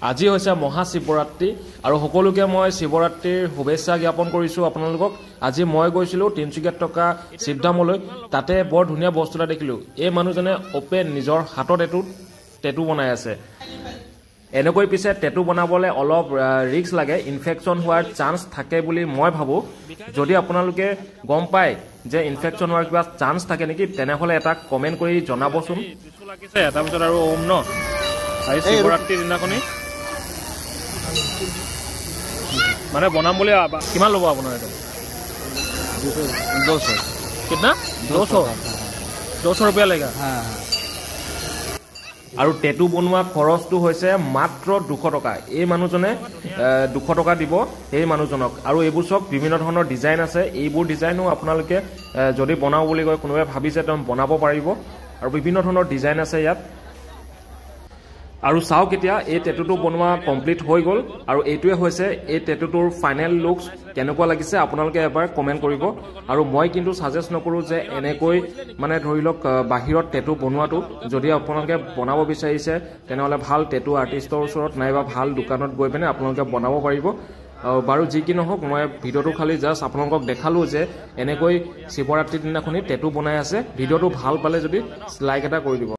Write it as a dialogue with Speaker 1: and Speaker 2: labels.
Speaker 1: আজি হৈছে মহাশিৱৰাত্ৰি আৰু সকলোকে মই শিৱৰাত্ৰিৰ শুভেচ্ছা জ্ঞাপন কৰিছোঁ আপোনালোকক। আজি মই গৈছিলোঁ তিনিচুকীয়াত থকা শিৱধামলৈ। তাতে বৰ ধুনীয়া বস্তু এটা দেখিলোঁ। এই মানুহজনে অপেন নিজৰ হাতত টেটু বনাই আছে। এনেকৈ পিছে টেটু বনাবলৈ অলপ ৰিস্ক লাগে, ইনফেকশ্যন হোৱাৰ চান্স থাকে বুলি মই ভাবোঁ। যদি আপোনালোকে গম পায় যে ইনফেকশ্যন হোৱাৰ কিবা চান্স থাকে নেকি, তেনেহ'লে এটা কমেণ্ট কৰি জনাবচোন। তাৰপিছত আৰু ওম ন আজি শিৱৰাত্ৰিৰ দিনাখনি মানে বনাম বুলি কিমান ল'ব আপোনাৰ এইটো? 200 কিतना 200 रुपया लेगा। আৰু টেটু বনোৱা খৰচটো হৈছে মাত্ৰ 200 টকা। এই মানুহজনে 200 টকা দিব এই মানুহজনক। আৰু এইবোৰ চব বিভিন্ন ধৰণৰ ডিজাইন আছে। এইবোৰ ডিজাইনো আপোনালোকে যদি বনাওঁ বুলি কয়, কোনোবাই ভাবিছে তেওঁ বনাব পাৰিব। আৰু বিভিন্ন ধৰণৰ ডিজাইন আছে ইয়াত। আৰু চাওক এতিয়া এই টেটুটো বনোৱা কমপ্লিট হৈ গ'ল। আৰু এইটোৱে হৈছে এই টেটুটোৰ ফাইনেল লুকছ। কেনেকুৱা লাগিছে আপোনালোকে এবাৰ কমেণ্ট কৰিব। আৰু মই কিন্তু ছাজেষ্ট নকৰোঁ যে এনেকৈ মানে ধৰি লওক বাহিৰত টেটু বনোৱাটো। যদি আপোনালোকে বনাব বিচাৰিছে তেনেহ'লে ভাল টেটু আৰ্টিষ্টৰ ওচৰত নাইবা ভাল দোকানত গৈ পিনে আপোনালোকে বনাব পাৰিব। বাৰু যি কি নহওক, মই ভিডিঅ'টো খালি জাষ্ট আপোনালোকক দেখালোঁ যে এনেকৈ শিৱৰাত্ৰিৰ দিনাখনি টেটু বনাই আছে। ভিডিঅ'টো ভাল পালে যদি লাইক এটা কৰি দিব।